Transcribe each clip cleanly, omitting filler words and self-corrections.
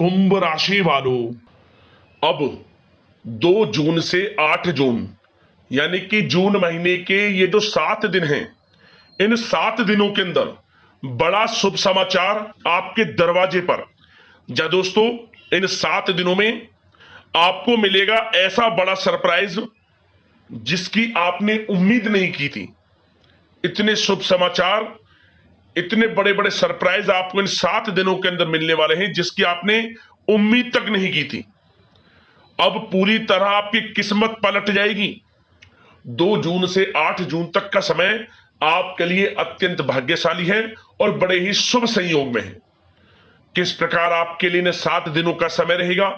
कुंभ राशि वालों, अब 2 जून से 8 जून यानी कि जून महीने के ये जो 7 दिन हैं, इन 7 दिनों के अंदर बड़ा शुभ समाचार आपके दरवाजे पर। जा दोस्तों, इन 7 दिनों में आपको मिलेगा ऐसा बड़ा सरप्राइज जिसकी आपने उम्मीद नहीं की थी। इतने शुभ समाचार, इतने बड़े बड़े सरप्राइज आपको इन 7 दिनों के अंदर मिलने वाले हैं जिसकी आपने उम्मीद तक नहीं की थी। अब पूरी तरह आपकी किस्मत पलट जाएगी। 2 जून से 8 जून तक का समय आपके लिए अत्यंत भाग्यशाली है और बड़े ही शुभ संयोग में है। किस प्रकार आपके लिए इन 7 दिनों का समय रहेगा,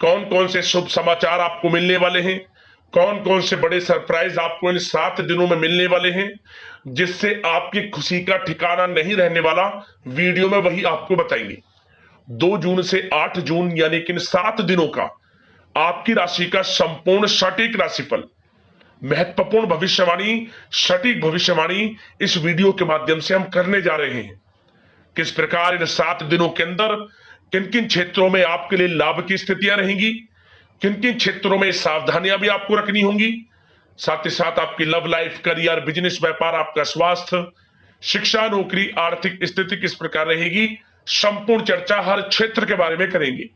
कौन कौन से शुभ समाचार आपको मिलने वाले हैं, कौन कौन से बड़े सरप्राइज आपको इन 7 दिनों में मिलने वाले हैं, जिससे आपकी खुशी का ठिकाना नहीं रहने वाला, वीडियो में वही आपको बताएंगे। 2 जून से 8 जून यानी कि इन 7 दिनों का आपकी राशि का संपूर्ण सटीक राशिफल, महत्वपूर्ण भविष्यवाणी, सटीक भविष्यवाणी इस वीडियो के माध्यम से हम करने जा रहे हैं। किस प्रकार इन 7 दिनों के अंदर किन किन क्षेत्रों में आपके लिए लाभ की स्थितियां रहेंगी, किन किन क्षेत्रों में सावधानियां भी आपको रखनी होंगी, साथ ही साथ आपकी लव लाइफ, करियर, बिजनेस, व्यापार, आपका स्वास्थ्य, शिक्षा, नौकरी, आर्थिक स्थिति किस प्रकार रहेगी, संपूर्ण चर्चा हर क्षेत्र के बारे में करेंगे।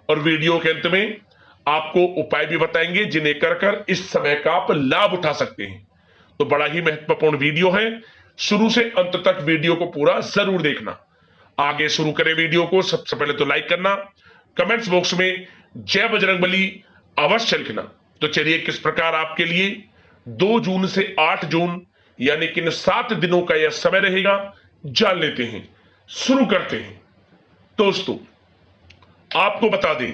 और वीडियो के अंत में आपको उपाय भी बताएंगे जिन्हें कर इस समय का आप लाभ उठा सकते हैं। तो बड़ा ही महत्वपूर्ण वीडियो है, शुरू से अंत तक वीडियो को पूरा जरूर देखना। आगे शुरू करें वीडियो को, सबसे पहले तो लाइक करना, कमेंट्स बॉक्स में जय बजरंगबली अवश्य लिखना। तो चलिए, किस प्रकार आपके लिए 2 जून से 8 जून यानी कि इन 7 दिनों का यह समय रहेगा, जान लेते हैं। शुरू करते हैं। दोस्तों, आपको बता दें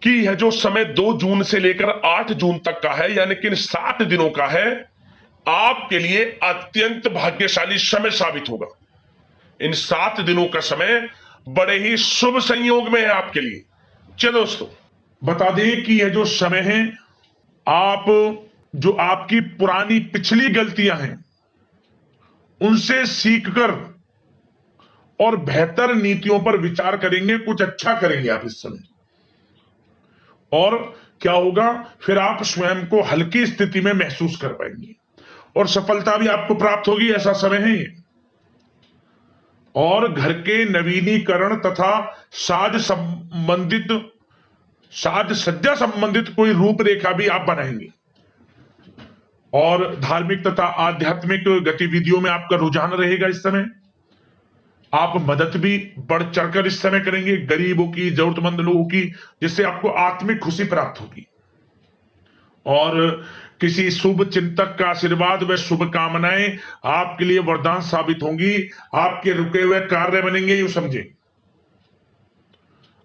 कि यह जो समय 2 जून से लेकर 8 जून तक का है यानी कि इन 7 दिनों का है, आपके लिए अत्यंत भाग्यशाली समय साबित होगा। इन 7 दिनों का समय बड़े ही शुभ संयोग में है आपके लिए। चलो दोस्तों, बता दें कि यह जो समय है, आप जो आपकी पुरानी पिछली गलतियां हैं उनसे सीखकर और बेहतर नीतियों पर विचार करेंगे, कुछ अच्छा करेंगे आप इस समय। और क्या होगा, फिर आप स्वयं को हल्की स्थिति में महसूस कर पाएंगे और सफलता भी आपको प्राप्त होगी, ऐसा समय है ये। और घर के नवीनीकरण तथा साज सज्जा संबंधित कोई रूपरेखा भी आप बनाएंगे और धार्मिक तथा आध्यात्मिक गतिविधियों में आपका रुझान रहेगा इस समय। आप मदद भी बढ़ चढ़कर इस समय करेंगे गरीबों की, जरूरतमंद लोगों की, जिससे आपको आत्मिक खुशी प्राप्त होगी। और किसी शुभ चिंतक का आशीर्वाद व शुभकामनाएं आपके लिए वरदान साबित होंगी, आपके रुके हुए कार्य बनेंगे, यूं समझे।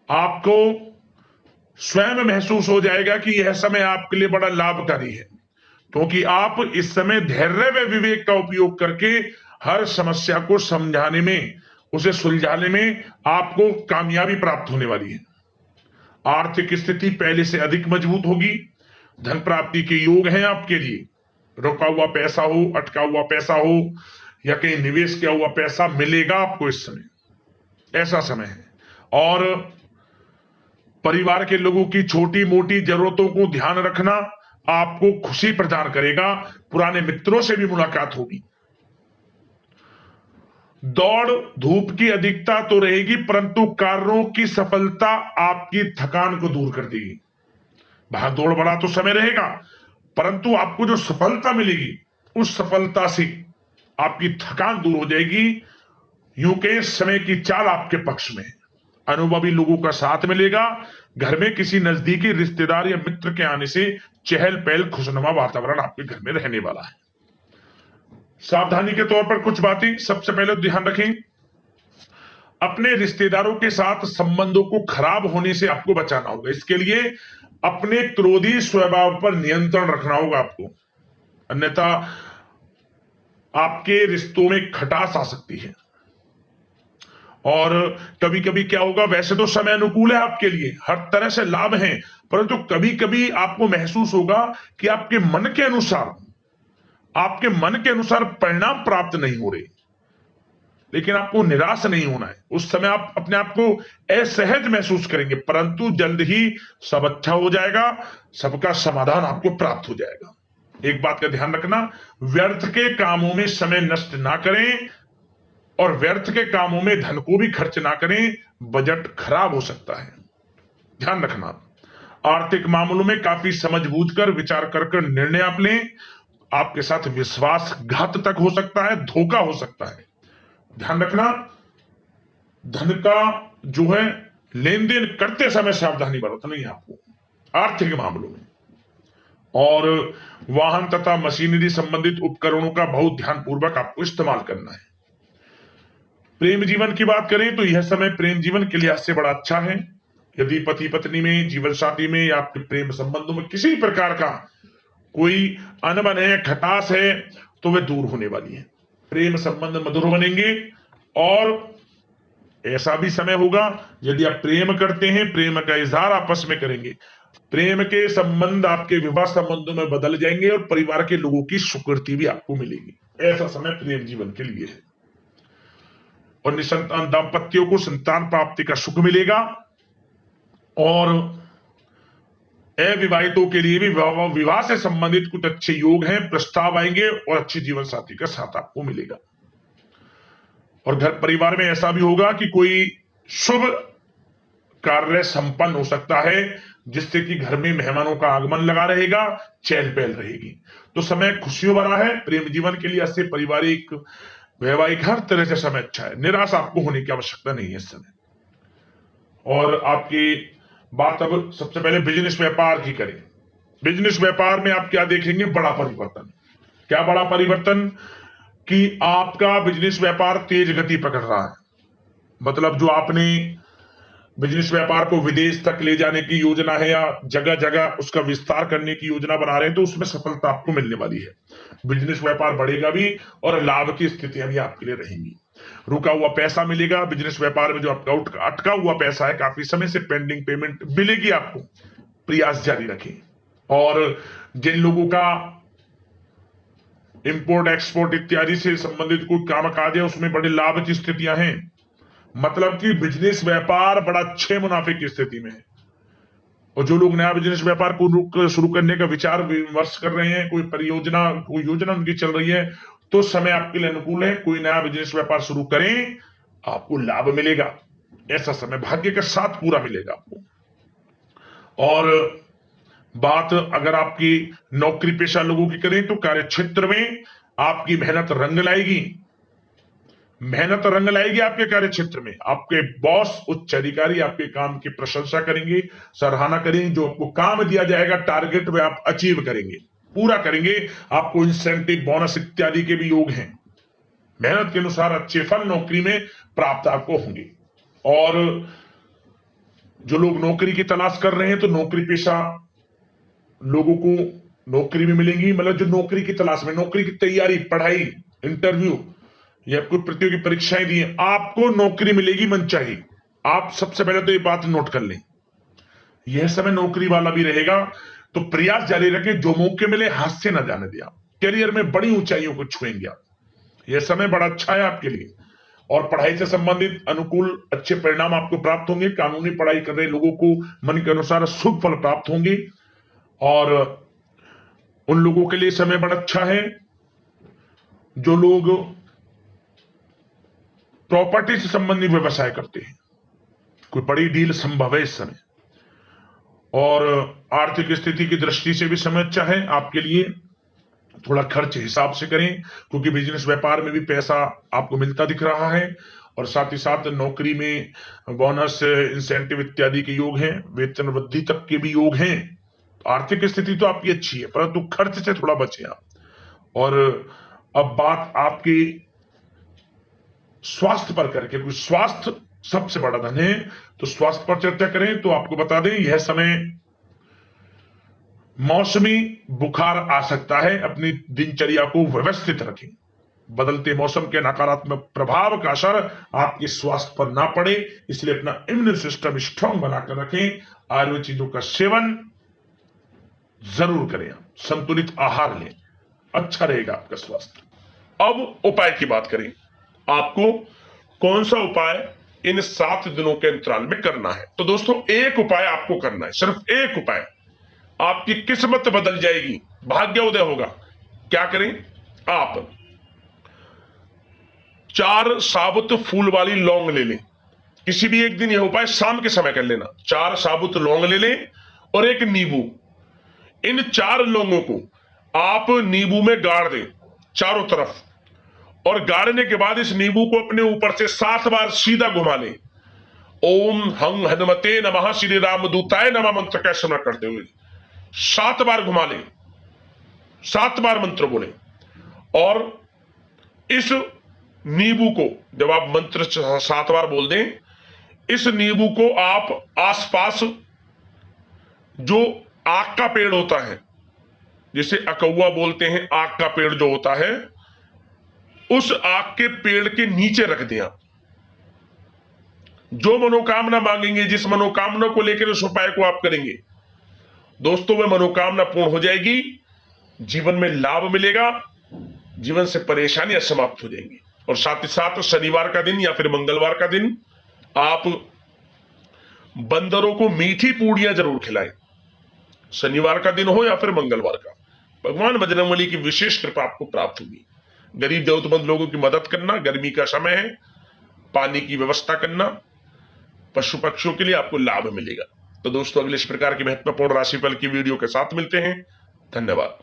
आपको स्वयं महसूस हो जाएगा कि यह समय आपके लिए बड़ा लाभकारी है, क्योंकि आप इस समय धैर्य व विवेक का उपयोग करके हर समस्या को समझाने में, उसे सुलझाने में आपको कामयाबी प्राप्त होने वाली है। आर्थिक स्थिति पहले से अधिक मजबूत होगी, धन प्राप्ति के योग हैं आपके लिए। रुका हुआ पैसा हो, अटका हुआ पैसा हो या कहीं निवेश किया हुआ पैसा मिलेगा आपको इस समय, ऐसा समय है। और परिवार के लोगों की छोटी मोटी जरूरतों को ध्यान रखना आपको खुशी प्रदान करेगा। पुराने मित्रों से भी मुलाकात होगी। दौड़ धूप की अधिकता तो रहेगी, परंतु कार्यों की सफलता आपकी थकान को दूर कर देगी। भाग दौड़ बड़ा तो समय रहेगा, परंतु आपको जो सफलता मिलेगी उस सफलता से आपकी थकान दूर हो जाएगी। यूं के समय की चाल आपके पक्ष में है। अनुभवी लोगों का साथ मिलेगा। घर में किसी नजदीकी रिश्तेदार या मित्र के आने से चहल पहल, खुशनुमा वातावरण आपके घर में रहने वाला है। सावधानी के तौर पर कुछ बातें सबसे पहले ध्यान रखें। अपने रिश्तेदारों के साथ संबंधों को खराब होने से आपको बचाना होगा। इसके लिए अपने क्रोधी स्वभाव पर नियंत्रण रखना होगा आपको, अन्यथा आपके रिश्तों में खटास आ सकती है। और कभी कभी क्या होगा, वैसे तो समय अनुकूल है आपके लिए, हर तरह से लाभ है, परंतु कभी कभी आपको महसूस होगा कि आपके मन के अनुसार परिणाम प्राप्त नहीं हो रहे। लेकिन आपको निराश नहीं होना है। उस समय आप अपने आप को असहज महसूस करेंगे, परंतु जल्द ही सब अच्छा हो जाएगा, सबका समाधान आपको प्राप्त हो जाएगा। एक बात का ध्यान रखना, व्यर्थ के कामों में समय नष्ट ना करें और व्यर्थ के कामों में धन को भी खर्च ना करें, बजट खराब हो सकता है। ध्यान रखना, आर्थिक मामलों में काफी समझ बूझ कर विचार कर निर्णय आप लें। आपके साथ विश्वासघात तक हो सकता है, धोखा हो सकता है। ध्यान रखना, धन का जो है लेन देन करते समय सावधानी बरतनी है आपको आर्थिक मामलों में। और वाहन तथा मशीनरी संबंधित उपकरणों का बहुत ध्यानपूर्वक आपको इस्तेमाल करना है। प्रेम जीवन की बात करें तो यह समय प्रेम जीवन के लिहाज से बड़ा अच्छा है। यदि पति पत्नी में, जीवन साथी में या आपके प्रेम संबंधों में किसी प्रकार का कोई अनबन है, खटास है, तो वह दूर होने वाली है। प्रेम संबंध मधुर बनेंगे। और ऐसा भी समय होगा, यदि आप प्रेम करते हैं, प्रेम का इजहार आपस में करेंगे, प्रेम के संबंध आपके विवाह संबंधों में बदल जाएंगे और परिवार के लोगों की स्वीकृति भी आपको मिलेगी। ऐसा समय प्रेम जीवन के लिए है। और निसंतान दाम्पत्यों को संतान प्राप्ति का सुख मिलेगा। और अविवाहितों के लिए भी विवाह से संबंधित कुछ अच्छे योग हैं, प्रस्ताव आएंगे और अच्छे जीवन साथी का साथ आपको मिलेगा। और घर परिवार में ऐसा भी होगा कि कोई शुभ कार्य संपन्न हो सकता है, जिससे कि घर में मेहमानों का आगमन लगा रहेगा, चहल पहल रहेगी। तो समय खुशियों भरा है प्रेम जीवन के लिए। ऐसे पारिवारिक, वैवाहिक हर तरह से समय अच्छा है। निराश आपको होने की आवश्यकता नहीं है इस समय। और आपकी बात अब सबसे पहले बिजनेस व्यापार की करें। बिजनेस व्यापार में आप क्या देखेंगे? बड़ा परिवर्तन। क्या बड़ा परिवर्तन? कि आपका बिजनेस व्यापार तेज गति पकड़ रहा है। मतलब जो आपने बिजनेस व्यापार को विदेश तक ले जाने की योजना है या जगह जगह उसका विस्तार करने की योजना बना रहे हैं, तो उसमें सफलता आपको मिलने वाली है। बिजनेस व्यापार बढ़ेगा भी और लाभ की स्थितियां भी आपके लिए रहेंगी। रुका हुआ पैसा मिलेगा। बिजनेस व्यापार में जो आपका अटका हुआ पैसा है, काफी समय से पेंडिंग पेमेंट मिलेगी आपको। प्रयास जारी रखें। और जिन लोगों का इंपोर्ट एक्सपोर्ट इत्यादि से संबंधित कोई काम काज है, उसमें बड़े लाभ की स्थितियां हैं। मतलब कि बिजनेस व्यापार बड़ा अच्छे मुनाफे की स्थिति में है। और जो लोग नया बिजनेस व्यापार को शुरू करने का विचार विमर्श कर रहे हैं, कोई परियोजना, कोई योजना उनकी चल रही है, तो समय आपके लिए अनुकूल है। कोई नया बिजनेस व्यापार शुरू करें, आपको लाभ मिलेगा। ऐसा समय भाग्य के साथ पूरा मिलेगा आपको। और बात अगर आपकी नौकरी पेशा लोगों की करें तो कार्य क्षेत्र में आपकी मेहनत रंग लाएगी। मेहनत रंग लाएगी आपके कार्य क्षेत्र में। आपके बॉस, उच्च अधिकारी आपके काम की प्रशंसा करेंगे, सराहना करेंगे। जो आपको काम दिया जाएगा टारगेट में आप अचीव करेंगे, पूरा करेंगे। आपको इंसेंटिव, बोनस इत्यादि के भी योग हैं। मेहनत के अनुसार अच्छे फल नौकरी में प्राप्त आपको होंगे। और जो लोग नौकरी की तलाश कर रहे हैं, तो नौकरी पेशा लोगों को नौकरी भी मिलेंगी। मतलब जो नौकरी की तलाश में, नौकरी की तैयारी, पढ़ाई, इंटरव्यू या कोई प्रतियोगी परीक्षाएं दी हैं, आपको नौकरी मिलेगी मनचाही। आप सबसे पहले तो ये बात नोट कर लें, यह समय नौकरी वाला भी रहेगा। तो प्रयास जारी रखें, जो मौके मिले हाथ से ना जाने दिया। करियर में बड़ी ऊंचाइयों को छुएंगे आप। यह समय बड़ा अच्छा है आपके लिए। और पढ़ाई से संबंधित अनुकूल अच्छे परिणाम आपको प्राप्त होंगे। कानूनी पढ़ाई कर रहे लोगों को मन के अनुसार शुभ फल प्राप्त होंगे। और उन लोगों के लिए समय बड़ा अच्छा है जो लोग प्रॉपर्टी से संबंधित व्यवसाय करते हैं। कोई बड़ी डील संभव है इस समय। और आर्थिक स्थिति की दृष्टि से भी समय अच्छा है आपके लिए। थोड़ा खर्च हिसाब से करें, क्योंकि बिजनेस व्यापार में भी पैसा आपको मिलता दिख रहा है। और साथ ही साथ नौकरी में बोनस, इंसेंटिव इत्यादि के योग हैं। वेतन वृद्धि तक के भी योग हैं। आर्थिक स्थिति तो आपकी अच्छी है, परंतु खर्च से थोड़ा बचें आप। और अब बात आपकी स्वास्थ्य पर करके, क्योंकि स्वास्थ्य सबसे बड़ा धन है, तो स्वास्थ्य पर चर्चा करें तो आपको बता दें यह समय मौसमी बुखार आ सकता है। अपनी दिनचर्या को व्यवस्थित रखें। बदलते मौसम के नकारात्मक प्रभाव का असर आपके स्वास्थ्य पर ना पड़े, इसलिए अपना इम्यून सिस्टम स्ट्रांग बनाकर रखें। आयुर्वेद चीजों का सेवन जरूर करें। संतुलित आहार लें, अच्छा रहेगा आपका स्वास्थ्य। अब उपाय की बात करें। आपको कौन सा उपाय इन 7 दिनों के अंतराल में करना है। तो दोस्तों एक उपाय आपको करना है, सिर्फ एक उपाय, आपकी किस्मत बदल जाएगी, भाग्योदय होगा। क्या करें? आप 4 साबुत फूल वाली लौंग ले लें। किसी भी एक दिन यह उपाय शाम के समय कर लेना। 4 साबुत लौंग ले लें और एक नींबू। इन 4 लौंगों को आप नींबू में गाड़ दें चारों तरफ, और गाड़ने के बाद इस नींबू को अपने ऊपर से 7 बार सीधा घुमा लें। ओम हं हनुमते नमः श्री राम दूताय नमः मंत्र का स्मरण करते हुए 7 बार घुमा लें, 7 बार मंत्र बोले। और इस नींबू को जब आप मंत्र 7 बार बोल दें, इस नींबू को आप आसपास जो आक का पेड़ होता है, जिसे अकौआ बोलते हैं, आक का पेड़ जो होता है, उस आक के पेड़ के नीचे रख दें। आप जो मनोकामना मांगेंगे, जिस मनोकामना को लेकर उस उपाय को आप करेंगे, दोस्तों वह मनोकामना पूर्ण हो जाएगी, जीवन में लाभ मिलेगा, जीवन से परेशानियां समाप्त हो जाएंगी। और साथ ही साथ शनिवार का दिन या फिर मंगलवार का दिन आप बंदरों को मीठी पूड़ियां जरूर खिलाएं। शनिवार का दिन हो या फिर मंगलवार का, भगवान बजरंगबली की विशेष कृपा आपको प्राप्त होगी। गरीब जरूरतमंद लोगों की मदद करना, गर्मी का समय है, पानी की व्यवस्था करना, पशु पक्षियों के लिए आपको लाभ मिलेगा। तो दोस्तों अगले इस प्रकार की महत्वपूर्ण राशिफल की वीडियो के साथ मिलते हैं। धन्यवाद।